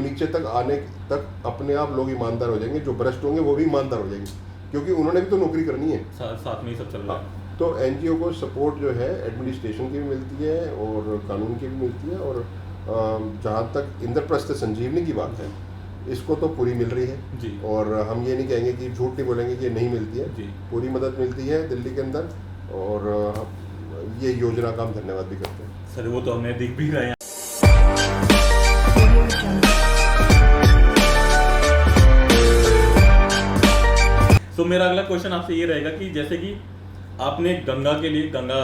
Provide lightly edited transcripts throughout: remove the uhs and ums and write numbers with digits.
नीचे तक आने तक अपने आप लोग ईमानदार हो जाएंगे, जो भ्रष्ट होंगे वो भी ईमानदार हो जाएंगे, क्योंकि उन्होंने भी तो नौकरी करनी है। साथ में ही सब चल रहा है। तो एनजीओ को सपोर्ट जो है एडमिनिस्ट्रेशन की भी मिलती है और कानून की भी मिलती है, और जहाँ तक इंद्रप्रस्थ संजीवनी की बात है, इसको तो पूरी मिल रही है जी। और हम ये नहीं कहेंगे कि झूठ नहीं बोलेंगे कि नहीं मिलती है जी। पूरी मदद मिलती है दिल्ली के अंदर, और ये योजना का हम धन्यवाद भी करते हैं। सर वो तो हमें दिख भी रहे हैं। तो मेरा अगला क्वेश्चन आपसे ये रहेगा कि जैसे कि आपने गंगा के लिए गंगा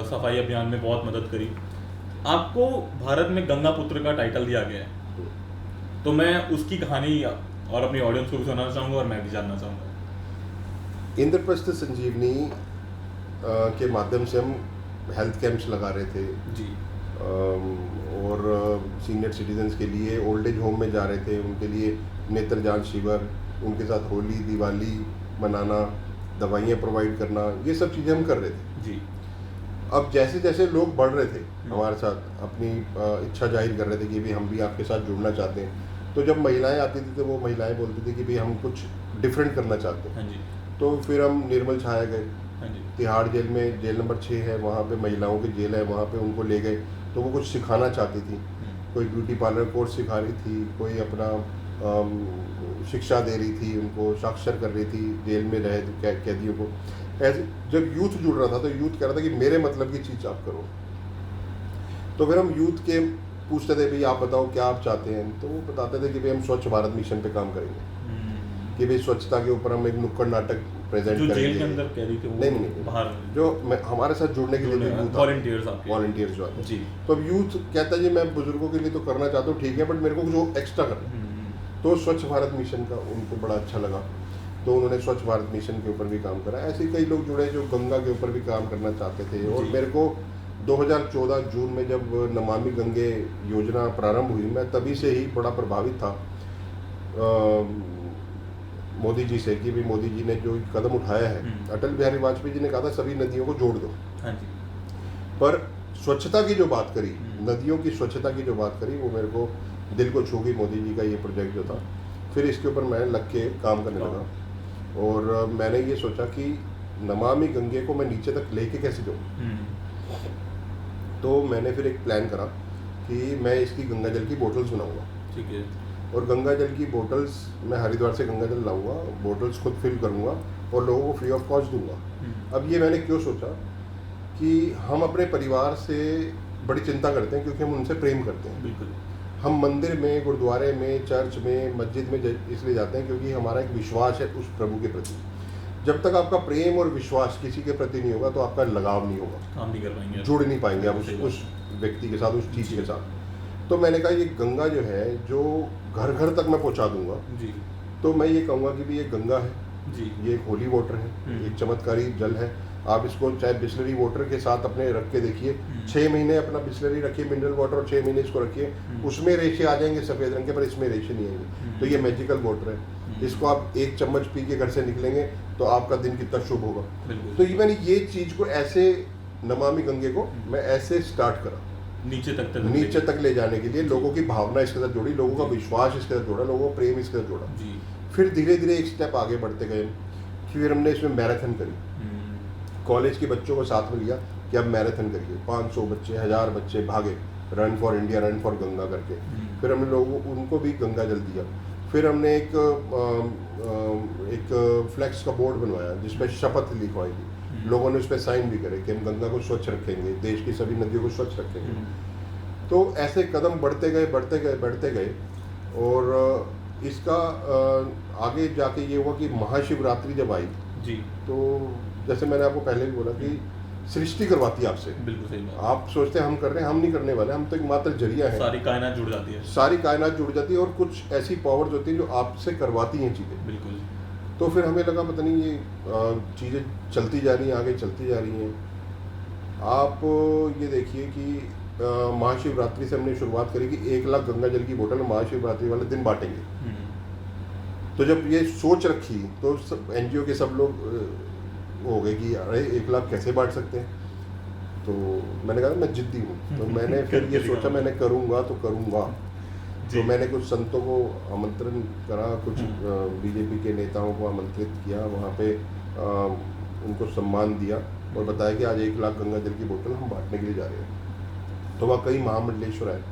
सफाई अभियान में बहुत मदद करी, आपको भारत में गंगा पुत्र का टाइटल दिया गया है, तो मैं उसकी कहानी और अपनी ऑडियंस को भी सुनाना चाहूँगा और मैं भी जानना चाहूँगा। इंद्रप्रस्थ संजीवनी के माध्यम से हम हेल्थ कैंप्स लगा रहे थे जी। और सीनियर सिटीजन्स के लिए ओल्ड एज होम में जा रहे थे, उनके लिए नेत्र जांच शिविर, उनके साथ होली दिवाली मनाना, दवाइयाँ प्रोवाइड करना, ये सब चीज़ें हम कर रहे थे जी। अब जैसे जैसे लोग बढ़ रहे थे हमारे साथ, अपनी इच्छा जाहिर कर रहे थे कि भी हम भी आपके साथ जुड़ना चाहते हैं, तो जब महिलाएं आती थी तो वो महिलाएं बोलती थी कि भाई हम कुछ डिफरेंट करना चाहते हैं। हाँ जी। तो फिर हम निर्मल छाया गए, हाँ जी। तिहाड़ जेल में, जेल नंबर 6 है, वहाँ पे महिलाओं की जेल है, वहाँ पे उनको ले गए, तो वो कुछ सिखाना चाहती थी, कोई ब्यूटी पार्लर कोर्स सिखा रही थी, कोई अपना शिक्षा दे रही थी, उनको साक्षर कर रही थी जेल में रहे कैदियों को। ऐसे जब यूथ जुड़ रहा था तो यूथ कह रहा था कि मेरे मतलब की चीज़ आप करो, तो फिर हम यूथ के पूछते थे भाई आप बताओ क्या आप चाहते हैं, तो वो बताते थे कि भाई हम स्वच्छ भारत मिशन पे काम करेंगे, कि भाई स्वच्छता के ऊपर हम एक नुक्कड़ नाटक प्रेजेंट करेंगे। जेल के अंदर कैदी थे वो नहीं बाहर जो हमारे साथ जुड़ने के लिए वॉलंटियर्स जो आते जी। तो अब यूथ कहता है जी मैं बुजुर्गों के लिए तो करना चाहता हूँ, ठीक है, बट मेरे को जो एक्स्ट्रा करना है, तो स्वच्छ भारत मिशन का उनको बड़ा अच्छा लगा, तो उन्होंने स्वच्छ भारत मिशन के ऊपर भी काम करा। ऐसे ही कई लोग जुड़े जो गंगा के ऊपर भी काम करना चाहते थे, और मेरे को 2014 जून में जब नमामि गंगे योजना प्रारंभ हुई, मैं तभी से ही बड़ा प्रभावित था मोदी जी से, कि भी मोदी जी ने जो कदम उठाया है, अटल बिहारी वाजपेयी जी ने कहा था सभी नदियों को जोड़ दो। हाँ जी। पर स्वच्छता की जो बात करी, नदियों की स्वच्छता की जो बात करी, वो मेरे को दिल को छू गई मोदी जी का ये प्रोजेक्ट जो था। फिर इसके ऊपर मैं लग के काम करने लगा, और मैंने ये सोचा कि नमामि गंगे को मैं नीचे तक लेके कैसे जाऊँ। तो मैंने फिर एक प्लान करा कि मैं इसकी गंगा जल की बोटल्स बनाऊंगा। ठीक है। और गंगा जल की बोटल्स मैं हरिद्वार से गंगा जल लाऊंगा, बोटल्स खुद फिल करूंगा और लोगों को फ्री ऑफ कॉस्ट दूंगा। अब ये मैंने क्यों सोचा कि हम अपने परिवार से बड़ी चिंता करते हैं, क्योंकि हम उनसे प्रेम करते हैं। बिल्कुल। हम मंदिर में, गुरुद्वारे में, चर्च में, मस्जिद में इसलिए जाते हैं क्योंकि हमारा एक विश्वास है उस प्रभु के प्रति। जब तक आपका प्रेम और विश्वास किसी के प्रति नहीं होगा तो आपका लगाव नहीं होगा, काम नहीं कर पाएंगे, जुड़ नहीं पाएंगे आप उस व्यक्ति के साथ, उस चीज़ के साथ। तो मैंने कहा ये गंगा जो है, जो घर घर तक मैं पहुंचा दूंगा जी। तो मैं ये कहूँगा कि भी ये गंगा है जी, ये एक होली वाटर है, एक चमत्कारी जल है। आप इसको चाहे बिस्लरी वाटर के साथ अपने रख के देखिए, 6 महीने अपना बिस्लरी रखिए मिनरल वाटर, और 6 महीने इसको रखिए, उसमें रेशे आ जाएंगे सफ़ेद रंग के, पर इसमें रेशे नहीं आएंगे। तो ये मैजिकल वाटर है, इसको आप एक चम्मच पी के घर से निकलेंगे तो आपका दिन कितना शुभ होगा। तो मैंने ये चीज़ को ऐसे, नमामि गंगे को मैं ऐसे स्टार्ट करा, नीचे तक ले जाने के लिए लोगों की भावना इसके साथ जोड़ी, लोगों का विश्वास इसके साथ जोड़ा, लोगों का प्रेम इसके साथ जोड़ा। फिर धीरे धीरे एक स्टेप आगे बढ़ते गए, फिर हमने इसमें मैराथन करी, कॉलेज के बच्चों को साथ में लिया कि अब मैराथन करिए, 500 बच्चे, 1000 बच्चे भागे, run for India, run for Ganga करके। फिर हमने लोगों उनको भी गंगा जल दिया। फिर हमने एक फ्लैक्स का बोर्ड बनवाया जिस पर शपथ लिखवाई थी, लोगों ने उस पर साइन भी करे कि हम गंगा को स्वच्छ रखेंगे, देश की सभी नदियों को स्वच्छ रखेंगे। तो ऐसे कदम बढ़ते गए और इसका आगे जाके ये हुआ कि महाशिवरात्रि जब आई जी, तो जैसे मैंने आपको पहले भी बोला कि सृष्टि करवाती है आपसे। बिल्कुल सही बात। आप सोचते हैं हम कर रहे हैं, हम नहीं करने वाले, हम तो एक मात्र जरिया है। सारी कायनात जुड़ जाती है, सारी कायनात जुड़ जाती है, और कुछ ऐसी पावर्स होती हैं जो आपसे करवाती हैं चीज़ें। बिल्कुल। तो फिर हमें लगा पता नहीं ये चीज़ें चलती जा रही हैं, आगे चलती जा रही हैं। आप ये देखिए कि महाशिवरात्रि से हमने शुरुआत करी कि 1 लाख गंगा जल की बोतल महाशिवरात्रि वाले दिन बांटेंगे। तो जब ये सोच रखी तो NGO के सब लोग हो गए कि अरे 1 लाख कैसे बांट सकते हैं। तो मैंने कहा मैं जिद्दी हूँ, तो मैंने फिर ये सोचा मैंने करूँगा तो करूँगा। जी। तो मैंने कुछ संतों को आमंत्रण करा, कुछ बीजेपी के नेताओं को आमंत्रित किया, वहाँ पे उनको सम्मान दिया और बताया कि आज 1 लाख गंगा जल की बोतल हम बांटने के लिए जा रहे हैं। तो वहाँ कई महामंडलेश्वर आए,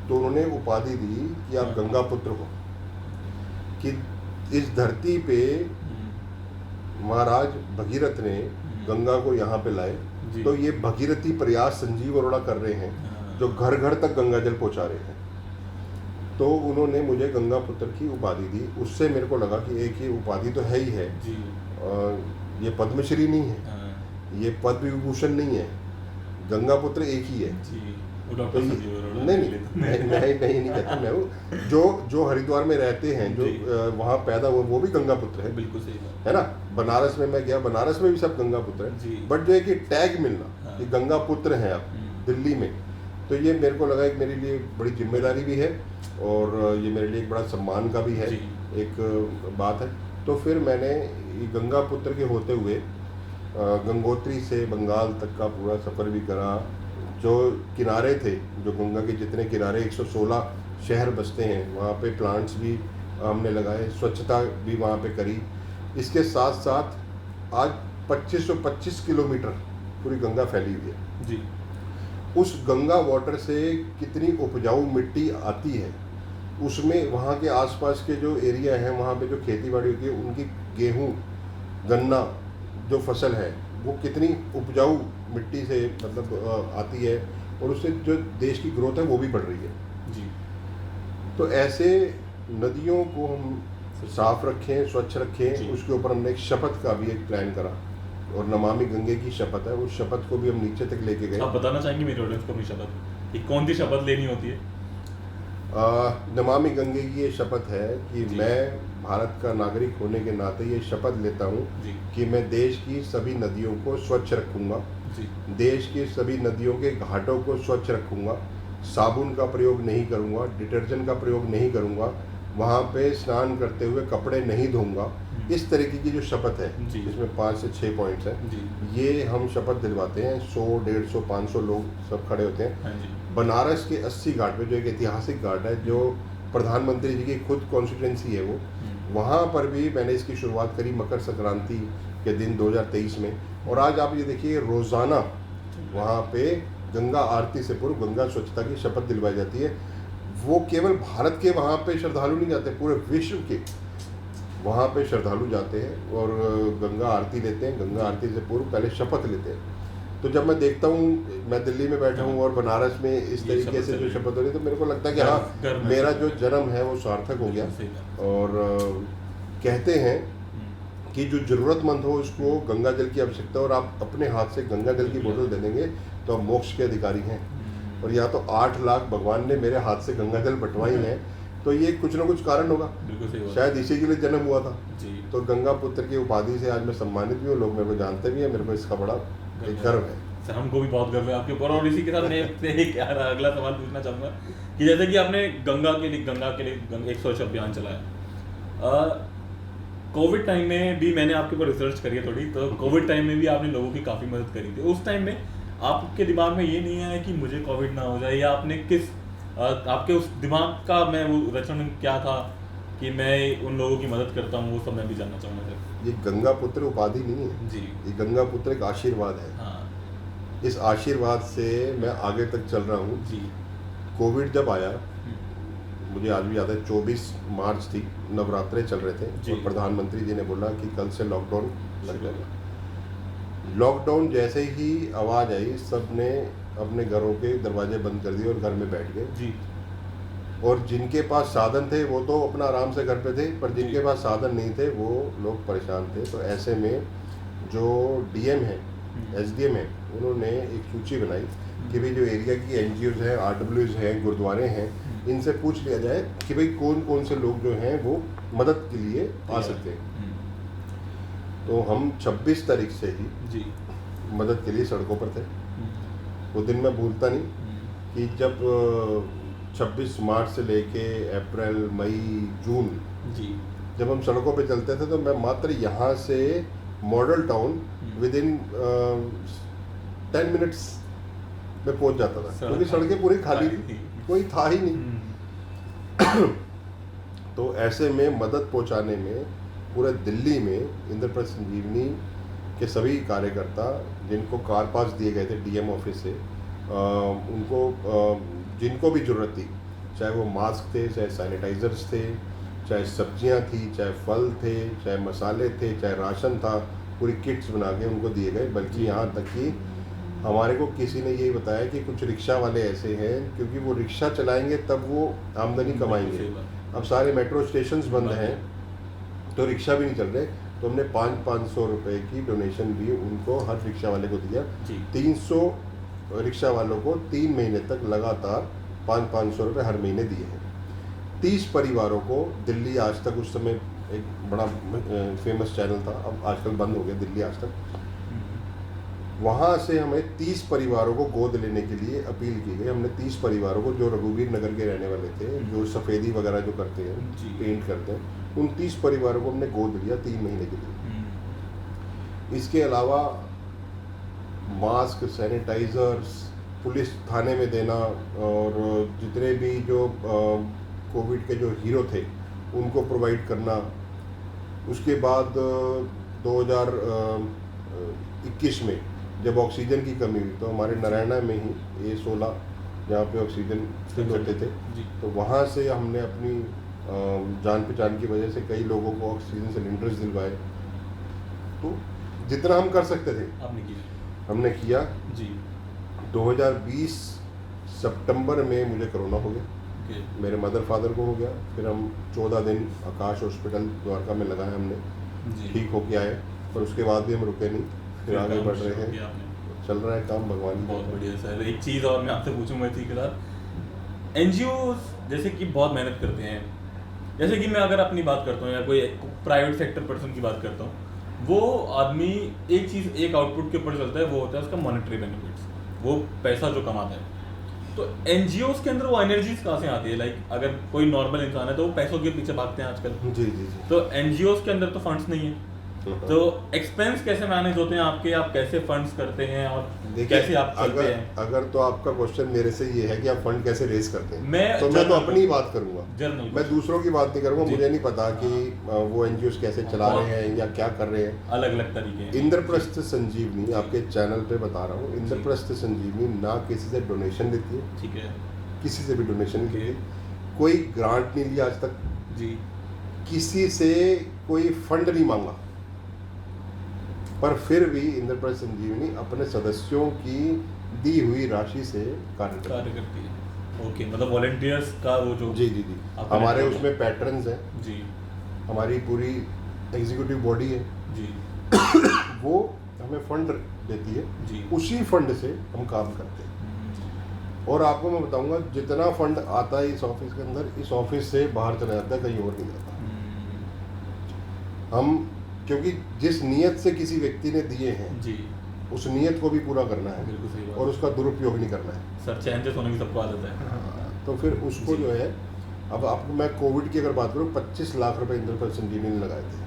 तो उन्होंने उपाधि दी कि आप गंगा पुत्र हो, कि इस धरती पे महाराज भगीरथ ने गंगा को यहाँ पे लाए, जी। तो ये भगीरथी प्रयास संजीव अरोड़ा कर रहे हैं, जो घर घर तक गंगा जल पहुँचा रहे हैं। तो उन्होंने मुझे गंगा पुत्र की उपाधि दी। उससे मेरे को लगा कि एक ये उपाधि तो है ही है, जी। ये पद्मश्री नहीं है, हाँ। ये पद्म विभूषण नहीं है, गंगा पुत्र एक ही है। जी। वो तो डॉक्टर ये संजीव अरोड़ा नहीं ने नहीं कहता मैं हूँ, जो हरिद्वार में रहते हैं, जो जी। वहाँ पैदा हुए, वो भी गंगा पुत्र है, बिल्कुल सही बात है ना। बनारस में मैं गया, बनारस में भी सब गंगा पुत्र जी। है, बट जो है कि टैग मिलना हाँ। कि गंगा पुत्र हैं आप दिल्ली में, तो ये मेरे को लगा एक मेरे लिए बड़ी जिम्मेदारी भी है और ये मेरे लिए एक बड़ा सम्मान का भी है, जी। एक बात है। तो फिर मैंने ये गंगा पुत्र के होते हुए गंगोत्री से बंगाल तक का पूरा सफ़र भी करा। जो किनारे थे, जो गंगा के जितने किनारे 116 शहर बसते हैं, वहाँ पे प्लांट्स भी हमने लगाए, स्वच्छता भी वहाँ पे करी। इसके साथ साथ आज 2525 किलोमीटर पूरी गंगा फैली हुई है। जी। उस गंगा वाटर से कितनी उपजाऊ मिट्टी आती है, उसमें वहाँ के आसपास के जो एरिया हैं, वहाँ पे जो खेती बाड़ी होती है, उनकी गेहूँ, गन्ना जो फसल है, वो कितनी उपजाऊ मिट्टी से मतलब आती है, और उससे जो देश की ग्रोथ है वो भी बढ़ रही है। जी। तो ऐसे नदियों को हम साफ रखें, स्वच्छ रखें, जी। उसके ऊपर हमने एक शपथ का भी एक प्लान करा, और नमामि गंगे की शपथ है, उस शपथ को भी हम नीचे तक लेके गए। आप बताना चाहेंगे मेरे ऑडियंस को अपनी शपथ कि कौन सी शपथ लेनी होती है? नमामि गंगे की ये शपथ है कि जी। मैं भारत का नागरिक होने के नाते ये शपथ लेता हूँ जी। कि मैं देश की सभी नदियों को स्वच्छ रखूँगा, जी। देश की सभी नदियों के घाटों को स्वच्छ रखूँगा, साबुन का प्रयोग नहीं करूँगा, डिटर्जेंट का प्रयोग नहीं करूँगा, वहाँ पे स्नान करते हुए कपड़े नहीं धोऊंगा। इस तरीके की जो शपथ है, जी। इसमें 5 से 6 पॉइंट्स हैं, जी। ये हम शपथ दिलवाते हैं। 100, 150, 500 लोग सब खड़े होते हैं। हाँ जी। बनारस के 80 घाट पे, जो एक ऐतिहासिक घाट है, जो प्रधानमंत्री जी की खुद कॉन्स्टिट्यूंसी है, वो वहाँ पर भी मैंने इसकी शुरुआत करी मकर संक्रांति के दिन 2023 में। और आज आप ये देखिए, रोज़ाना वहाँ पे गंगा आरती से पूर्व गंगा स्वच्छता की शपथ दिलवाई जाती है। वो केवल भारत के वहाँ पे श्रद्धालु नहीं जाते, पूरे विश्व के वहाँ पे श्रद्धालु जाते हैं और गंगा आरती लेते हैं। गंगा आरती से पूर्व पहले शपथ लेते हैं। तो जब मैं देखता हूँ, मैं दिल्ली में बैठा हूँ और बनारस में इस तरीके से जो शपथ हो रही है, तो मेरे को लगता है कि हाँ, मेरा जो जन्म है वो सार्थक हो गया। और कहते हैं कि जो ज़रूरतमंद हो उसको गंगा जल की आवश्यकता, और आप अपने हाथ से गंगा जल की बोतल दे देंगे तो आप मोक्ष के अधिकारी हैं। और या तो 8 लाख भगवान ने मेरे हाथ से गंगा जल बंटवाई है, तो ये कुछ ना कुछ कारण होगा, शायद इसी के लिए जन्म हुआ था जी। तो गंगा पुत्र की उपाधि से आज मैं सम्मानित भी हूँ, लोग मेरे को जानते भी हैं, मेरे को इसका बड़ा एक गर्व है। सर, हमको भी बहुत गर्व है आपके ऊपर। और इसी के साथ मैं एक अगला सवाल पूछना चाहूँगा कि जैसे कि आपने गंगा के लिए एक स्वच्छ अभियान चलाया, कोविड टाइम में भी मैंने आपके ऊपर रिसर्च करी है थोड़ी, तो कोविड टाइम में भी आपने लोगों की काफ़ी मदद करी थी। उस टाइम में आपके दिमाग में ये नहीं आया कि मुझे कोविड ना हो जाए, या आपने आपके उस दिमाग का मैं वो रचना क्या था कि मैं उन लोगों की मदद करता हूँ, वो सब मैं भी जानना चाहूँगा सर। ये गंगा पुत्र उपाधि नहीं है जी। ये गंगा पुत्र एक आशीर्वाद है। हाँ इस आशीर्वाद से मैं आगे तक चल रहा हूँ। जी। कोविड जब आया, मुझे आज भी याद है, 24 मार्च थी, नवरात्रे चल रहे थे और प्रधानमंत्री जी ने बोला कि कल से लॉकडाउन लग जाएगा। लॉकडाउन जैसे ही आवाज़ आई, सब ने अपने घरों के दरवाजे बंद कर दिए और घर में बैठ गए जी। और जिनके पास साधन थे वो तो अपना आराम से घर पे थे, पर जिनके पास साधन नहीं थे वो लोग परेशान थे। तो ऐसे में जो डीएम है, एसडीएम है, उन्होंने एक सूची बनाई कि भाई जो एरिया की एनजीओज हैं, आरडब्ल्यूज हैं, गुरुद्वारे हैं, इनसे पूछ लिया जाए कि भाई कौन कौन से लोग जो हैं वो मदद के लिए आ सकते हैं। तो हम 26 तारीख से ही जी मदद के लिए सड़कों पर थे। वो दिन मैं भूलता नहीं कि जब 26 मार्च से लेके अप्रैल, मई, जून जी जब हम सड़कों पे चलते थे, तो मैं मात्र यहाँ से model town with in 10 minutes में पहुँच जाता था, क्योंकि सड़कें पूरी खाली थी, कोई था ही नहीं। तो ऐसे में मदद पहुंचाने में पूरे दिल्ली में इंद्रप्रस्थ संजीवनी के सभी कार्यकर्ता जिनको कार पास दिए गए थे डीएम ऑफिस से, उनको जिनको भी ज़रूरत थी, चाहे वो मास्क थे, चाहे सैनिटाइज़र्स थे, चाहे सब्जियां थी, चाहे फल थे, चाहे मसाले थे, चाहे राशन था, पूरी किट्स बना के उनको दिए गए। बल्कि यहाँ तक कि हमारे को किसी ने यही बताया कि कुछ रिक्शा वाले ऐसे हैं, क्योंकि वो रिक्शा चलाएंगे तब वो आमदनी कमाएंगे। अब सारे मेट्रो स्टेशंस बंद हैं तो रिक्शा भी नहीं चल रहे, तो हमने 500 रुपये की डोनेशन भी उनको हर रिक्शा वाले को दिया। 300 रिक्शा वालों को 3 महीने तक लगातार 500 रुपये हर महीने दिए हैं। 30 परिवारों को दिल्ली आज तक, उस समय एक बड़ा फेमस चैनल था, अब आजकल बंद हो गया, दिल्ली आज तक, वहाँ से हमें 30 परिवारों को गोद लेने के लिए अपील की गई। हमने 30 परिवारों को, जो रघुवीर नगर के रहने वाले थे, जो सफ़ेदी वगैरह जो करते हैं, पेंट करते हैं, उन 30 परिवारों को हमने गोद लिया 3 महीने के लिए। इसके अलावा मास्क, सैनिटाइज़र्स पुलिस थाने में देना, और जितने भी जो कोविड के जो हीरो थे उनको प्रोवाइड करना। उसके बाद 2021 में जब ऑक्सीजन की कमी हुई तो हमारे नारायणा में ही A16 जहाँ पे ऑक्सीजन फिल होते थे, तो वहाँ से हमने अपनी जान पहचान की वजह से कई लोगों को ऑक्सीजन सिलेंडर्स दिलवाए। तो जितना हम कर सकते थे हमने किया जी। 2020 सितंबर में मुझे कोरोना हो गया, मेरे मदर फादर को हो गया। फिर हम 14 दिन आकाश हॉस्पिटल द्वारका में लगाए हमने, ठीक होके आए, पर उसके बाद भी हम रुके नहीं, फिर आगे बढ़ रहे हैं, चल रहा है काम भगवान की। बहुत बढ़िया सर। एक चीज़ और मैं आपसे पूछूंगा इसी के साथ, एनजीओ जैसे कि बहुत मेहनत करते हैं, जैसे कि मैं अगर अपनी बात करता हूँ या कोई प्राइवेट सेक्टर पर्सन की बात करता हूँ, वो आदमी एक चीज़, एक आउटपुट के ऊपर चलता है, वो होता है उसका मॉनेटरी बेनिफिट्स, वो पैसा जो कमाता है। तो एनजीओस के अंदर वो एनर्जीज कहाँ से आती है? लाइक अगर कोई नॉर्मल इंसान है तो वो पैसों के पीछे भागते हैं आजकल। जी जी जी। तो एनजीओस के अंदर तो फंड्स नहीं है, तो एक्सपेंस कैसे मैनेज होते हैं आपके? आप कैसे फंड्स करते हैं और कैसे आप चलते हैं? अगर तो आपका क्वेश्चन मेरे से ये है कि आप फंड कैसे रेज करते हैं, मैं तो अपनी ही बात करूंगा, मैं दूसरों की बात नहीं करूंगा। मुझे नहीं पता कि वो एनजीओस कैसे चला रहे हैं या क्या कर रहे हैं, अलग अलग तरीके। इंद्रप्रस्थ संजीवनी आपके चैनल पे बता रहा हूँ, इंद्रप्रस्थ संजीवनी ना किसी से डोनेशन लेती है, ठीक है, किसी से भी डोनेशन नहीं लेती, कोई ग्रांट नहीं लिया आज तक जी, किसी से कोई फंड नहीं मांगा, पर फिर भी इंद्रप्रस्थ संजीवनी अपने सदस्यों की दी हुई राशि से कार्य करती है। ओके, मतलब वॉलंटियर्स का वो जो जी जी जी, हमारे उसमें पैटर्न्स हैं जी, हमारी पूरी एग्जीक्यूटिव बॉडी है जी वो हमें फंड देती है जी, उसी फंड से हम काम करते हैं। और आपको मैं बताऊंगा, जितना फंड आता है इस ऑफिस के अंदर, इस ऑफिस से बाहर चला जाता है, कहीं और नहीं जाता। हम, क्योंकि जिस नियत से किसी व्यक्ति ने दिए हैं जी, उस नियत को भी पूरा करना है, बिल्कुल सही बात, और उसका दुरुपयोग नहीं करना है। सर चैन से सोने की सबको आदत है। हाँ, तो फिर उसको जो है, अब आपको मैं कोविड की अगर बात करूँ, 25 लाख रुपए इंद्रप्रस्थ संजीवनी ने लगाए थे,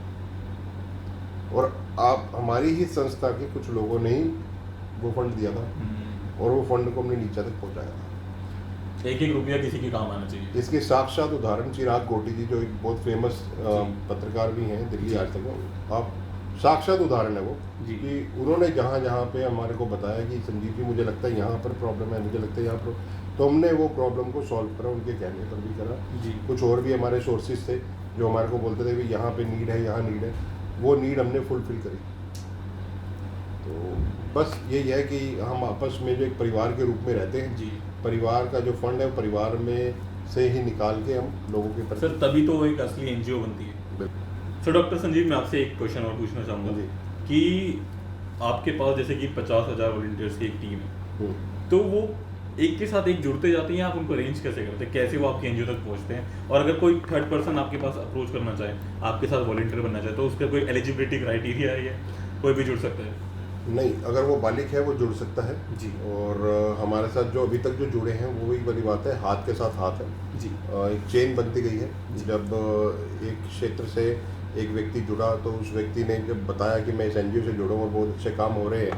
और आप हमारी ही संस्था के कुछ लोगों ने ही वो फंड दिया था, और वो फंड को हमने नीचे तक पहुँचाया था। एक एक रुपया किसी के काम आना चाहिए। इसके साक्षात उदाहरण चिराग गोटी जी, जो एक बहुत फेमस पत्रकार भी हैं दिल्ली आज तक, आप साक्षात उदाहरण है वो कि उन्होंने जहाँ जहाँ पे हमारे को बताया कि संजीव जी मुझे लगता है यहाँ पर प्रॉब्लम है, मुझे लगता है यहाँ पर, तो हमने वो प्रॉब्लम को सॉल्व करा, उनके कहने पर भी करा जी। कुछ और भी हमारे सोर्सेज थे जो हमारे को बोलते थे कि यहाँ पे नीड है, यहाँ नीड है, वो नीड हमने फुलफिल करी। तो बस यही है कि हम आपस में जो एक परिवार के रूप में रहते हैं जी, परिवार का जो फंड है परिवार में से ही निकाल के हम लोगों के सर, तभी तो एक असली एनजीओ बनती है। सर डॉक्टर संजीव, मैं आपसे एक क्वेश्चन और पूछना चाहूँगा कि आपके पास जैसे कि 50,000 वॉलंटियर्स की एक टीम है, तो वो एक के साथ एक जुड़ते जाते हैं, आप उनको अरेंज कैसे करते हैं, कैसे वो आपके एनजीओ तक पहुँचते हैं? और अगर कोई थर्ड पर्सन आपके पास अप्रोच करना चाहे, आपके साथ वॉलंटियर बनना चाहे, तो उसका कोई एलिजिबिलिटी क्राइटेरिया है या कोई भी जुड़ सकता है? नहीं, अगर वो बालिक है वो जुड़ सकता है जी, और हमारे साथ जो अभी तक जो जुड़े हैं वो भी बड़ी बात है, हाथ के साथ हाथ है जी, एक चेन बनती गई है। जब एक क्षेत्र से एक व्यक्ति जुड़ा तो उस व्यक्ति ने जब बताया कि मैं इस एनजीओ से जुड़ा और बहुत अच्छे काम हो रहे हैं,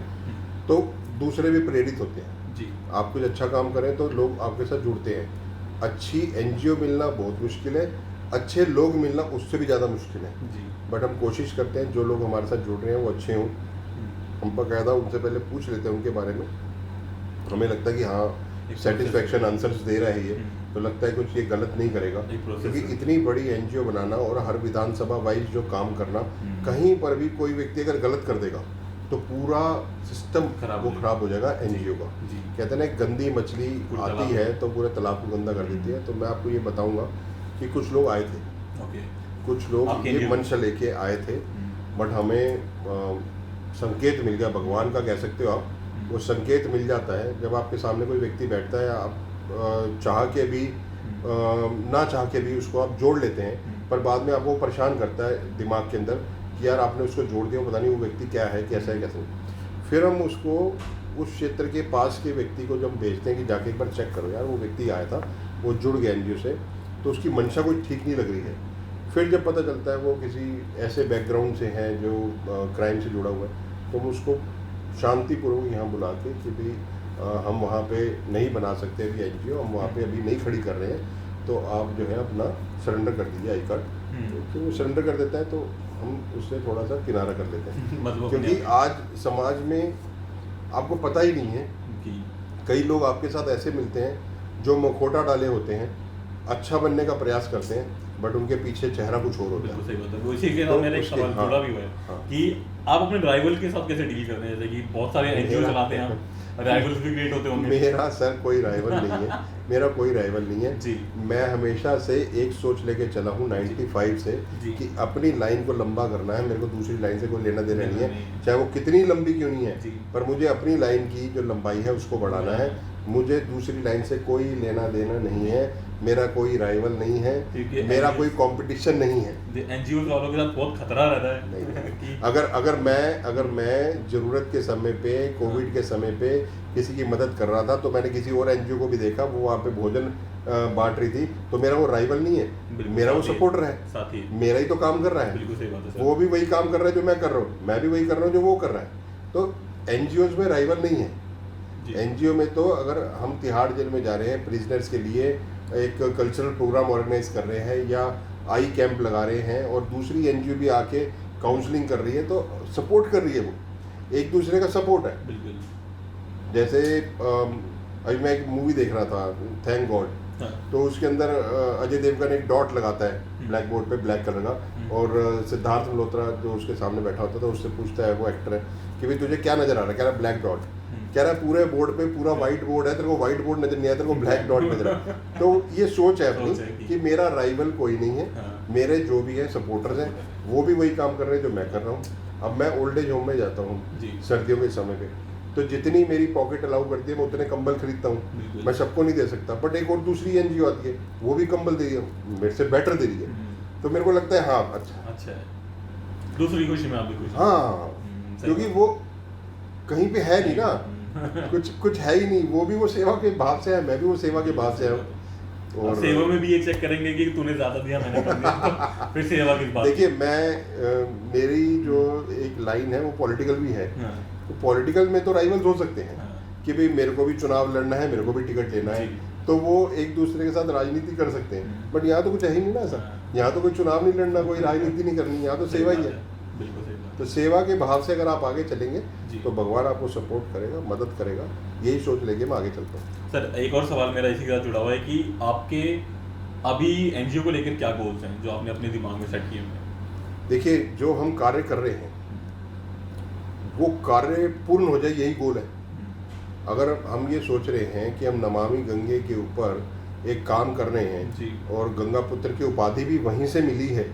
तो दूसरे भी प्रेरित होते हैं जी, आप कुछ अच्छा काम करें तो लोग आपके साथ जुड़ते हैं। अच्छी एनजीओ मिलना बहुत मुश्किल है, अच्छे लोग मिलना उससे भी ज़्यादा मुश्किल है। जी। बट हम कोशिश करते हैं जो लोग हमारे साथ जुड़ रहे हैं वो अच्छे हों, हम बाकायदा उनसे पहले पूछ लेते हैं उनके बारे में। हमें लगता है कि हाँ एक सेटिस्फेक्शन process- आंसर्स दे रहा है ये, तो लगता है कुछ ये गलत नहीं करेगा, एक process क्योंकि है। इतनी बड़ी एनजीओ बनाना और हर विधानसभा वाइज जो काम करना, कहीं पर भी कोई व्यक्ति अगर गलत कर देगा तो पूरा सिस्टम खराब वो हो खराब हो जाएगा एनजीओ का। जी। कहते हैं ना, एक गंदी मछली पूरे आती तालाब है को। तो पूरे तालाब को गंदा कर देती है। तो मैं आपको ये बताऊंगा कि कुछ लोग आए थे, ओके। कुछ लोग आपके ये लिए? मंशा लेके आए थे, बट हमें संकेत मिल गया, भगवान का कह सकते हो आप, वो संकेत मिल जाता है जब आपके सामने कोई व्यक्ति बैठता है, आप चाह के भी ना चाह के भी उसको आप जोड़ लेते हैं, पर बाद में आपको परेशान करता है दिमाग के अंदर कि यार आपने उसको जोड़ दिया, पता नहीं वो व्यक्ति क्या है, कैसा है, कैसा नहीं। फिर हम उसको उस क्षेत्र के पास के व्यक्ति को जब भेजते हैं कि जाके एक बार चेक करो यार, वो व्यक्ति आया था, वो जुड़ गया एनजीओ से, तो उसकी मंशा कोई ठीक नहीं लग रही है। फिर जब पता चलता है वो किसी ऐसे बैकग्राउंड से हैं जो क्राइम से जुड़ा हुआ है, तो हम उसको शांतिपूर्वक यहाँ बुला के कि भाई हम वहाँ पे नहीं बना सकते अभी एनजीओ, हम वहाँ पे अभी नहीं खड़ी कर रहे हैं, तो आप जो है अपना सरेंडर कर दीजिए आई कार्ड। तो वो सरेंडर कर देता है तो हम उससे थोड़ा सा किनारा कर लेते हैं। मतलब क्योंकि आज समाज में आपको पता ही नहीं है, कि कई लोग आपके साथ ऐसे मिलते हैं जो मुखौटा डाले होते हैं, अच्छा बनने का प्रयास करते हैं, बट उनके पीछे चेहरा कुछ और होता बिल्कुल है। सही बात है। वो इसी के तो साथ मेरा एक उसके- सवाल हाँ, जुड़ा भी हुआ है हाँ। कि आप अपने राइवल के साथ कैसे डील करते हैं? जैसे कि बहुत सारे एनजीओ मेरा- चलाते हैं आप, राइवल्स भी क्रिएट होते होंगे। मेरा सर कोई राइवल नहीं है, मेरा कोई राइवल नहीं है जी। मैं हमेशा से एक सोच लेके चला हूँ 95 से जी। कि अपनी लाइन को लंबा करना है, मेरे को दूसरी लाइन से कोई लेना देना नहीं नहीं है, है। चाहे वो कितनी लंबी क्यों नहीं है, जी। पर मुझे अपनी लाइन की जो लंबाई है उसको बढ़ाना है। मुझे दूसरी लाइन से कोई लेना देना नहीं है, मेरा कोई राइवल नहीं है, क्योंकि मेरा NGO कोई कंपटीशन नहीं है। एनजीओ वालों के साथ बहुत खतरा रहता है नहीं। कि अगर मैं ज़रूरत के समय पे, कोविड के समय पे किसी की मदद कर रहा था, तो मैंने किसी और एनजीओ को भी देखा, वो वहाँ पे भोजन बांट रही थी, तो मेरा वो राइवल नहीं है, बिल्कुल मेरा वो साथी है। सपोर्टर है, साथी मेरा ही तो काम कर रहा है। बिल्कुल सही बात है सर। वो भी वही काम कर रहा है जो मैं कर रहा हूँ, मैं भी वही कर रहा हूँ जो वो कर रहा है। तो एनजीओज में राइवल नहीं है। जी। एनजीओ में तो अगर हम तिहाड़ जेल में जा रहे हैं प्रिजनर्स के लिए, एक कल्चरल प्रोग्राम ऑर्गेनाइज कर रहे हैं या आई कैंप लगा रहे हैं, और दूसरी एनजीओ भी आके काउंसलिंग कर रही है, तो सपोर्ट कर रही है, वो एक दूसरे का सपोर्ट है। बिल्कुल। जैसे अभी मैं एक मूवी देख रहा था, थैंक गॉड, हाँ। तो उसके अंदर अजय देवगन एक डॉट लगाता है ब्लैक बोर्ड पे, ब्लैक कलर का, और सिद्धार्थ मल्होत्रा जो उसके सामने बैठा होता था उससे पूछता है वो एक्टर है कि भाई तुझे क्या नजर आ रहा है, कह रहा है ब्लैक डॉट, कह रहा है पूरे बोर्ड पे पूरा व्हाइट बोर्ड है, तेरे को व्हाइट बोर्ड नजर नहीं आया, तेरे को ब्लैक डॉट नजर आया। तो ये सोच है सोच है अपनी कि- कि मेरा राइवल कोई नहीं है, हाँ। मेरे जो भी है सपोर्टर्स हैं वो भी वही काम कर रहे हैं जो मैं कर रहा हूँ। अब मैं ओल्ड एज होम में जाता हूँ जी। सर्दियों के समय पे, तो जितनी मेरी पॉकेट अलाउ करती है मैं उतने कंबल खरीदता हूँ, बिल्कुल। मैं सबको नहीं दे सकता, बट एक और दूसरी एनजीओ आती है वो भी कंबल दे रही है, मेरे से बेटर दे रही है, तो मेरे को लगता है हाँ अच्छा, अच्छा है। दूसरी खुशी में आप भी खुश हैं। हाँ, सही क्योंकि बात। वो कहीं पे है नहीं ना, कुछ है ही नहीं, वो भी वो सेवा के भाव से है, मैं भी वो सेवा के भाव से हूँ। और सेवा में भी ये चेक करेंगे कि तूने ज्यादा दिया मैंने कम दिया, तो फिर सेवा की बात। देखिए मेरी जो एक लाइन है वो पॉलिटिकल भी है, हाँ। तो पॉलिटिकल में तो राइवल्स हो सकते हैं हाँ। कि भाई मेरे को भी चुनाव लड़ना है, मेरे को भी टिकट लेना है, जी। तो वो एक दूसरे के साथ राजनीति कर सकते हैं, बट यहाँ तो कुछ है ही नहीं ना ऐसा, हाँ। यहाँ तो कोई चुनाव नहीं लड़ना, कोई राजनीति नहीं करनी, यहाँ तो सही सेवा ही बात है। बिल्कुल सही बात तो सेवा के भाव से अगर आप आगे चलेंगे जी। तो भगवान आपको सपोर्ट करेगा, मदद करेगा, यही सोच लेके मैं आगे चलता हूँ। सर, एक और सवाल मेरा इसी के साथ जुड़ा हुआ है कि आपके अभी एनजीओ को लेकर क्या गोल्स हैं जो आपने अपने दिमाग में सेट किए हुए हैं? देखिए जो हम कार्य कर रहे हैं वो कार्य पूर्ण हो जाए, यही गोल है। अगर हम ये सोच रहे हैं कि हम नमामि गंगे के ऊपर एक काम कर रहे हैं जी। और गंगा पुत्र की उपाधि भी वहीं से मिली है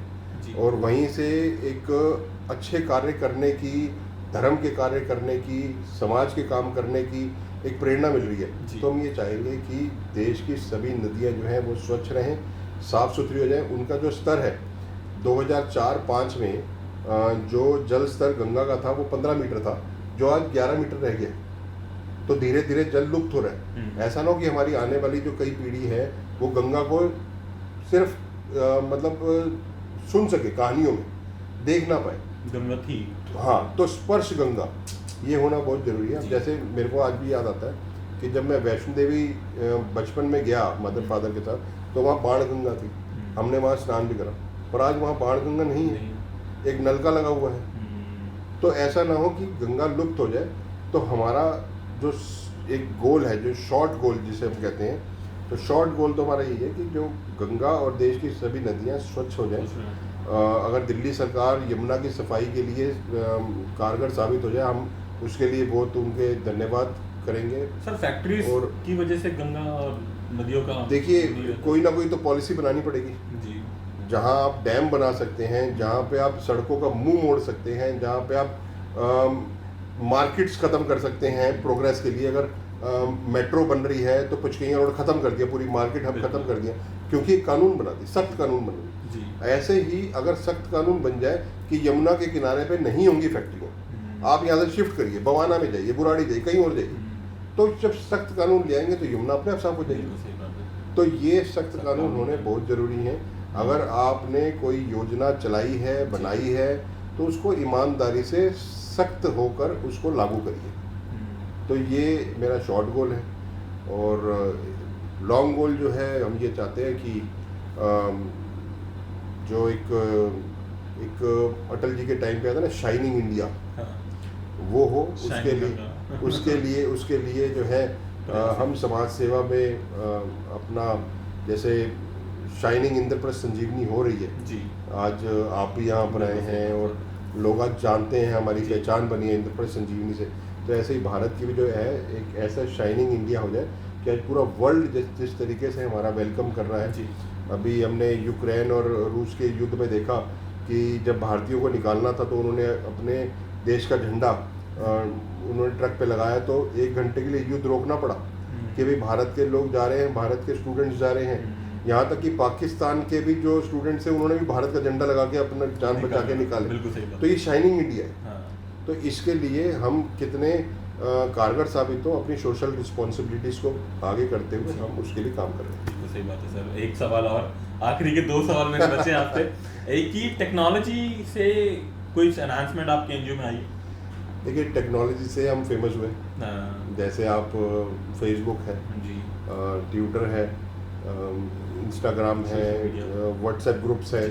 जी। और वहीं से एक अच्छे कार्य करने की, धर्म के कार्य करने की, समाज के काम करने की एक प्रेरणा मिल रही है, जी। तो हम ये चाहेंगे कि देश की सभी नदियां जो हैं वो स्वच्छ रहें, साफ़ सुथरी हो जाए। उनका जो स्तर है 2004-05 में जो जल स्तर गंगा का था वो 15 मीटर था, जो आज 11 मीटर रह गया, तो धीरे धीरे जल लुप्त हो रहा है। ऐसा ना हो कि हमारी आने वाली जो कई पीढ़ी है वो गंगा को सिर्फ मतलब सुन सके, कहानियों में देख ना पाए। गंगा थी। हाँ, तो स्पर्श गंगा ये होना बहुत जरूरी है। जी। जैसे मेरे को आज भी याद आता है कि जब मैं वैष्णो देवी बचपन में गया मदर फादर के साथ, तो वहाँ बाण गंगा थी, हमने वहाँ स्नान भी करा, पर आज वहाँ बाण गंगा नहीं है, एक नलका लगा हुआ है। तो ऐसा ना हो कि गंगा लुप्त हो जाए। तो हमारा जो एक गोल है, जो शॉर्ट गोल जिसे हम कहते हैं, तो शॉर्ट गोल तो हमारा यही है कि जो गंगा और देश की सभी नदियाँ स्वच्छ हो जाएं। अगर दिल्ली सरकार यमुना की सफाई के लिए कारगर साबित हो जाए, हम उसके लिए बहुत उनके धन्यवाद करेंगे। सर फैक्ट्रीज और की वजह से गंगा और नदियों का देखिए, कोई ना कोई तो पॉलिसी बनानी पड़ेगी जी, जहां आप डैम बना सकते हैं, जहां पे आप सड़कों का मुंह मोड़ सकते हैं, जहां पे आप मार्केट्स ख़त्म कर सकते हैं प्रोग्रेस के लिए। अगर मेट्रो बन रही है तो पुचकैया रोड ख़त्म कर दिया, पूरी मार्केट हम ख़त्म कर दिया, क्योंकि एक कानून बना दी, सख्त कानून बना दी। ऐसे ही अगर सख्त कानून बन जाए कि यमुना के किनारे पे नहीं होंगी फैक्ट्रियाँ, आप यहाँ से शिफ्ट करिए, बवाना में जाइए, बुराड़ी जाइए, कहीं और जाइए, तो जब सख्त कानून ले आएंगे तो यमुना अपने आप साफ हो जाएगी। तो ये सख्त कानून होने बहुत ज़रूरी हैं। अगर आपने कोई योजना चलाई है, बनाई है, तो उसको ईमानदारी से सख्त होकर उसको लागू करिए। तो ये मेरा शॉर्ट गोल है। और लॉन्ग गोल जो है, हम ये चाहते हैं कि जो एक अटल जी के टाइम पे आता ना शाइनिंग इंडिया, वो हो। उसके लिए जो है हम समाज सेवा में अपना, जैसे शाइनिंग इंद्रप्रस्थ संजीवनी हो रही है जी, आज आप भी यहाँ पर आए हैं और लोग आज जानते हैं, हमारी पहचान बनी है इंद्रप्रस्थ संजीवनी से। तो ऐसे ही भारत की भी जो है एक ऐसा शाइनिंग इंडिया हो जाए कि आज पूरा वर्ल्ड जिस तरीके से हमारा वेलकम कर रहा है जी। अभी हमने यूक्रेन और रूस के युद्ध में देखा कि जब भारतीयों को निकालना था तो उन्होंने अपने देश का झंडा उन्होंने ट्रक पे लगाया, तो 1 घंटे के लिए युद्ध रोकना पड़ा कि भाई भारत के लोग जा रहे हैं, भारत के स्टूडेंट्स जा रहे हैं। यहाँ तक कि पाकिस्तान के भी जो स्टूडेंट्स हैं उन्होंने भी भारत का झंडा लगा के अपना जान बचा के निकाले। तो ये शाइनिंग इंडिया है। तो इसके लिए हम कितने कारगर साबित हो अपनी सोशल रिस्पॉन्सिबिलिटीज़ को आगे करते हुए, हम उसके लिए काम कर रहे हैं। बिल्कुल सही बात है सर। एक सवाल और, आखिरी के 2 सवाल मेरे बचे हैं आपसे। एक ही, टेक्नोलॉजी से कोई एनहांसमेंट आपके एनजीओ में आई? देखिए, टेक्नोलॉजी से हम फेमस हुए। जैसे आप फेसबुक है जी, ट्विटर है, इंस्टाग्राम है, व्हाट्सएप ग्रुप्स है।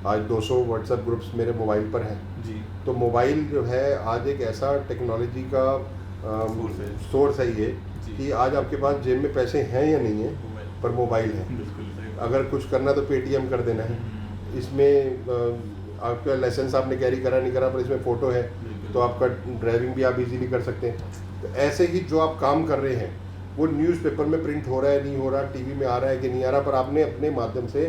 आज 200 व्हाट्सएप ग्रुप्स मेरे मोबाइल पर हैं जी। तो मोबाइल जो है आज एक ऐसा टेक्नोलॉजी का सोर्स है ये कि आज आपके पास जेब में पैसे हैं या नहीं है, पर मोबाइल है। अगर कुछ करना तो पेटीएम कर देना है। इसमें आपका लाइसेंस आपने कैरी करा नहीं करा, पर इसमें फ़ोटो है, तो आपका ड्राइविंग भी आप इजीली कर सकते हैं। तो ऐसे ही जो आप काम कर रहे हैं वो न्यूज़पेपर में प्रिंट हो रहा है नहीं हो रहा, टीवी में आ रहा है कि नहीं आ रहा, पर आपने अपने माध्यम से,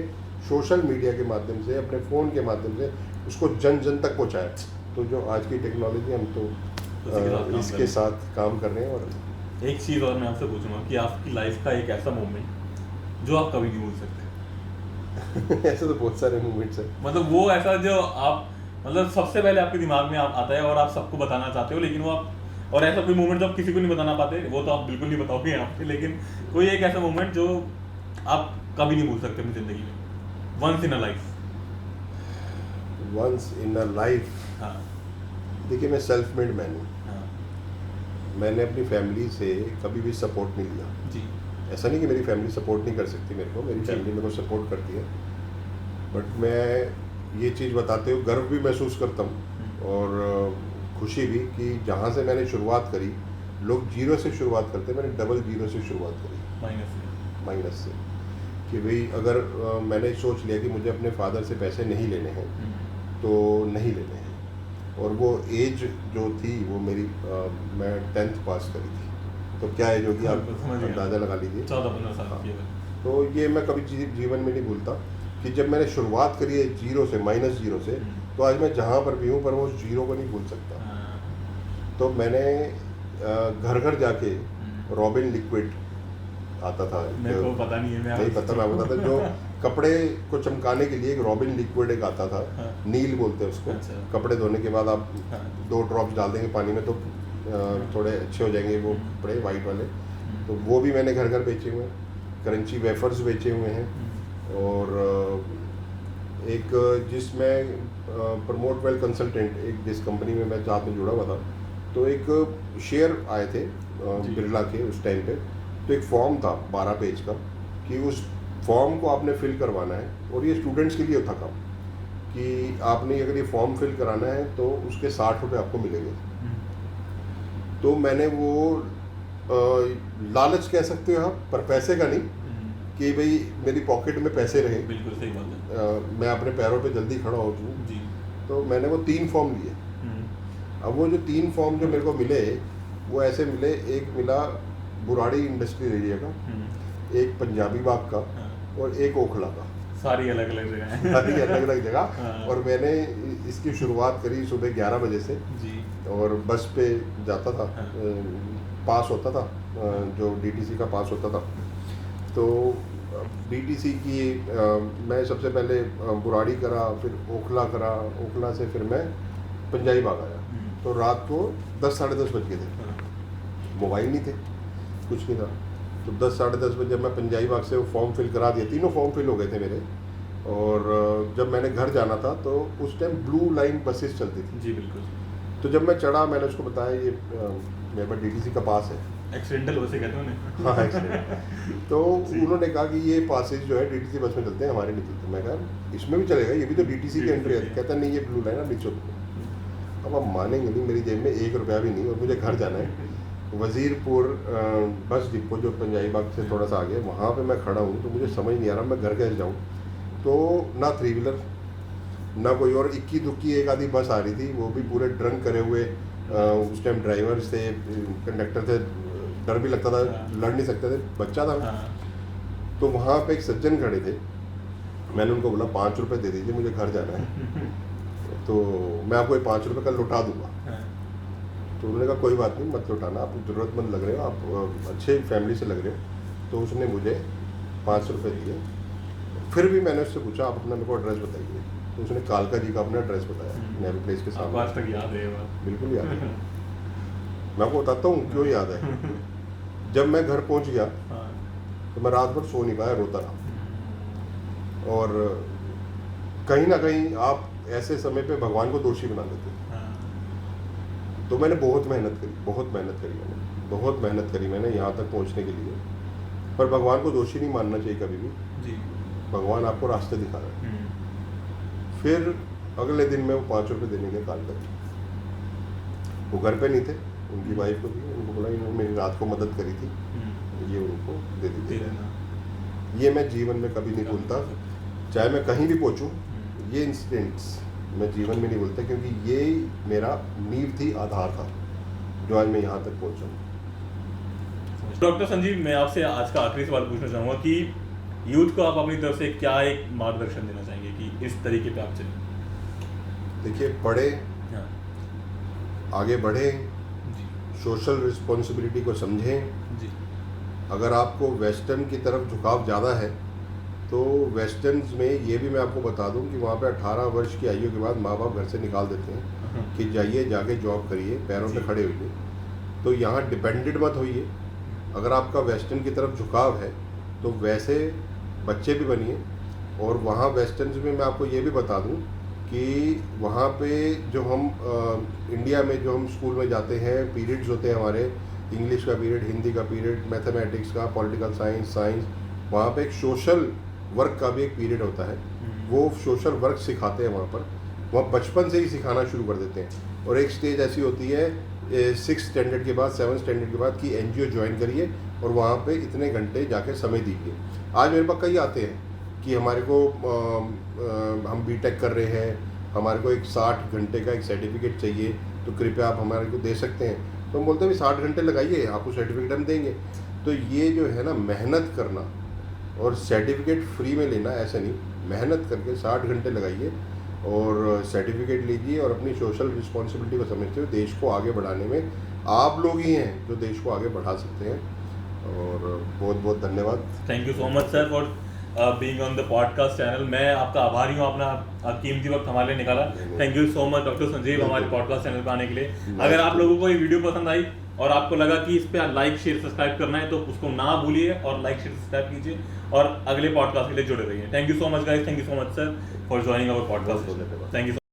सोशल मीडिया के माध्यम से, अपने फ़ोन के माध्यम से उसको जन जन तक पहुँचाया। तो जो आज की टेक्नोलॉजी, हम तो इसके साथ काम कर रहे हैं। और एक चीज़ और मैं आपसे पूछूंगा कि आपकी लाइफ का एक ऐसा मोमेंट जो आप कभी नहीं भूल सकते? ऐसे तो बहुत सारे मोमेंट्स हैं, मतलब वो ऐसा जो आप, मतलब सबसे पहले आपके दिमाग में आता है और आप सबको बताना चाहते हो, लेकिन वो आप, और ऐसा कोई मोमेंट जो आप किसी को नहीं बताना पाते, वो तो आप बिल्कुल नहीं बताओगे यहाँ पे, लेकिन कोई एक ऐसा मोमेंट जो आप कभी नहीं भूल सकते अपनी ज़िंदगी में, once in a life? Once in a life? हाँ। देखिए, मैं सेल्फ मेड मैन हूँ। हाँ। मैंने अपनी फैमिली से कभी भी सपोर्ट नहीं लिया जी। ऐसा नहीं कि मेरी फैमिली सपोर्ट नहीं कर सकती मेरे को, मेरी फैमिली मेरे को सपोर्ट करती है, बट मैं ये चीज़ बताते हुए गर्व भी महसूस करता हूँ और खुशी भी कि जहाँ से मैंने शुरुआत करी, लोग 0 से शुरुआत करते हैं, मैंने डबल 0 से शुरुआत करी, माइनस से। कि भाई अगर मैंने सोच लिया कि मुझे अपने फादर से पैसे नहीं लेने हैं तो नहीं लेने हैं, और वो एज जो थी वो मेरी मैं 10th पास करी थी, तो क्या एज होगी आप अंदाज़ा लगा लीजिए, 14-15 साल की। तो ये मैं कभी जीवन में नहीं भूलता कि जब मैंने शुरुआत करी है 0 से, -0 से, तो आज मैं जहाँ पर भी हूँ पर वो 0 को नहीं भूल सकता। तो मैंने घर घर जाके रॉबिन लिक्विड आता था, मेरे को पता नहीं है, नहीं पता, मैं बताता, जो कपड़े को चमकाने के लिए एक रॉबिन लिक्विड एक आता था, नील बोलते हैं उसको। अच्छा। कपड़े धोने के बाद आप 2 ड्रॉप्स डाल देंगे पानी में तो थोड़े अच्छे हो जाएंगे वो कपड़े, वाइट वाले। तो वो भी मैंने घर घर बेचे हुए हैं, क्रंची वेफर्स बेचे हुए हैं, और एक जिसमें प्रमोट वेल कंसल्टेंट, एक जिस कंपनी में मैं साथ में जुड़ा हुआ था, तो एक शेयर आए थे जी। बिरला के उस टाइम पे, तो एक फॉर्म था 12 पेज का कि उस फॉर्म को आपने फिल करवाना है, और ये स्टूडेंट्स के लिए था काम कि आपने अगर ये फॉर्म फिल कराना है तो उसके 60 रुपये आपको मिलेंगे। तो मैंने वो लालच कह सकते हो आप, पर पैसे का नहीं, कि भाई मेरी पॉकेट में पैसे रहे, बिल्कुल सही बात है। मैं अपने पैरों पे जल्दी खड़ा हो जाऊँ, जी। तो मैंने वो 3 फॉर्म लिए। अब वो जो 3 फॉर्म जो मेरे को मिले वो ऐसे मिले, एक मिला बुराड़ी इंडस्ट्रियल एरिया का, एक पंजाबी बाग का, हाँ। और एक ओखला का। सारी अलग अलग जगह हैं। सारी अलग अलग जगह। हाँ। और मैंने इसकी शुरुआत करी सुबह 11 बजे से, जी। और बस पे जाता था, हाँ। पास होता था, जो डीटीसी का पास होता था। तो डीटीसी की मैं सबसे पहले बुराड़ी करा, फिर ओखला करा, ओखला से फिर मैं पंजाबी बाग आया। तो रात को 10 साढ़े 10 बज गए थे, मोबाइल नहीं थे, कुछ नहीं था। तो 10 साढ़े 10 बजे जब मैं पंजाबी बाग से वो फॉर्म फिल करा दिया, तीनों फॉर्म फिल हो गए थे मेरे, और जब मैंने घर जाना था तो उस टाइम ब्लू लाइन बसेस चलती थी। जी बिल्कुल। तो जब मैं चढ़ा, मैंने उसको बताया ये मेरे पास डीटीसी का पास है। एक्सीडेंटल बसे कहते हैं उन्हें। हाँ, एक्सीडेंट। तो उन्होंने कहा कि ये पासेज जो है डीटीसी बस में चलते हैं, हमारे नहीं चलते। मैं कहा इसमें भी चलेगा, ये भी तो डीटीसी की एंट्री है। कहता नहीं, ये ब्लू लाइन है, नीचे उतरो। अब आप मानेंगे नहीं, मेरी जेब में 1 रुपया भी नहीं, और मुझे घर जाना है। वजीरपुर बस डिपो जो पंजाबी बाग से थोड़ा सा आगे, वहाँ पे मैं खड़ा हूँ। तो मुझे समझ नहीं आ रहा मैं घर कैसे जाऊँ। तो ना 3 व्हीलर ना कोई, और इक्की दुक्की एक आधी बस आ रही थी, वो भी पूरे ड्रंक करे हुए। उस टाइम ड्राइवर थे, कंडक्टर थे, डर भी लगता था, लड़ नहीं सकते थे, बच्चा था। तो वहाँ पे एक सज्जन खड़े थे, मैंने उनको बोला 5 रुपये दे दीजिए, मुझे घर जाना है, तो मैं आपको ये 5 रुपये कल लौटा दूंगा। तो उन्होंने कहा कोई बात नहीं, मत लौटाना, आप ज़रूरतमंद लग रहे हो, आप अच्छे फैमिली से लग रहे हो। तो उसने मुझे 5 रुपये दिए। फिर भी मैंने उससे पूछा आप अपना मेरे को एड्रेस बताइए। तो उसने कालका जी का अपना एड्रेस बताया, नेहरू प्लेस के सामने। आज तक याद है ये बात? बिल्कुल याद है। मैं आपको बताता हूँ क्यों याद है। जब मैं घर पहुँच गया तो मैं रात भर सो नहीं पाया, रोता रहा। और कहीं ना कहीं आप ऐसे समय पे भगवान को दोषी बना देते हैं। तो मैंने बहुत मेहनत करी, बहुत मेहनत करी मैंने यहाँ तक पहुँचने के लिए। पर भगवान को दोषी नहीं मानना चाहिए कभी भी। जी। भगवान आपको रास्ते दिखा रहा है। फिर अगले दिन में वो 5 रुपये देने के काल कर, वो घर पे नहीं थे, उनकी वाइफ को दिए। उनको बोला इन्होंने मेरी रात को मदद करी थी, ये उनको दे दीजिए। ये मैं जीवन में कभी नहीं भूलता, चाहे मैं कहीं भी पहुँचूँ। ये इंसिडेंट्स मैं जीवन में नहीं भूलता, क्योंकि ये मेरा नींव थी, आधार था, जो आज मैं यहाँ तक पहुँचा हूँ। डॉक्टर संजीव, मैं आपसे आज का आखिरी सवाल पूछना चाहूँगा कि यूथ को आप अपनी तरफ से क्या एक मार्गदर्शन देना चाहेंगे कि इस तरीके पे आप चलें? देखिए, पढ़े, हाँ। आगे बढ़े, जी। सोशल रिस्पॉन्सिबिलिटी को समझें। जी। अगर आपको वेस्टर्न की तरफ झुकाव ज़्यादा है तो वेस्टर्न्स में ये भी मैं आपको बता दूं कि वहाँ पे 18 वर्ष की आयु के बाद माँ बाप घर से निकाल देते हैं कि जाइए, जाके जॉब करिए, पैरों पे खड़े होइए। तो यहाँ डिपेंडेंट मत होइए। अगर आपका वेस्टर्न की तरफ झुकाव है तो वैसे बच्चे भी बनिए। और वहाँ वेस्टर्न्स में मैं आपको ये भी बता दूं कि वहाँ पे जो हम इंडिया में जो हम स्कूल में जाते हैं, पीरियड्स होते हैं हमारे, इंग्लिश का पीरियड, हिंदी का पीरियड, मैथमेटिक्स का, पॉलिटिकल साइंस, वहाँ पे एक सोशल वर्क का भी एक पीरियड होता है। वो सोशल वर्क सिखाते हैं वहाँ बचपन से ही सिखाना शुरू कर देते हैं। और एक स्टेज ऐसी होती है 6 स्टैंडर्ड के बाद, 7 स्टैंडर्ड के बाद कि एनजीओ ज्वाइन करिए और वहाँ पे इतने घंटे जाके समय दीजिए। आज मेरे पास कई आते हैं कि हमारे को हम बीटेक कर रहे हैं, हमारे को एक 60 घंटे का एक सर्टिफिकेट चाहिए, तो कृपया आप हमारे को दे सकते हैं। तो हम बोलते हैं 60 घंटे लगाइए, आपको सर्टिफिकेट हम देंगे। तो ये जो है ना, मेहनत करना और सर्टिफिकेट फ्री में लेना, ऐसा नहीं, मेहनत करके 60 घंटे लगाइए और सर्टिफिकेट लीजिए। और अपनी सोशल रिस्पॉन्सिबिलिटी को समझते हुए देश को आगे बढ़ाने में आप लोग ही हैं जो देश को आगे बढ़ा सकते हैं। और बहुत बहुत धन्यवाद। Thank you so much sir for being on the podcast channel. मैं आपका आभारी हूँ, अपना कीमती वक्त हमारे लिए निकाला। Thank you so much doctor Sanjeev हमारे पॉडकास्ट चैनल पर आने के लिए। अगर आप लोगों को ये वीडियो पसंद आई और आपको लगा कि इस पे लाइक शेयर सब्सक्राइब करना है तो उसको ना भूलिए और लाइक शेयर सब्सक्राइब कीजिए और अगले पॉडकास्ट के लिए जुड़े रहिए। Thank you so much guys, thank you so much sir for joining our podcast. Thank you.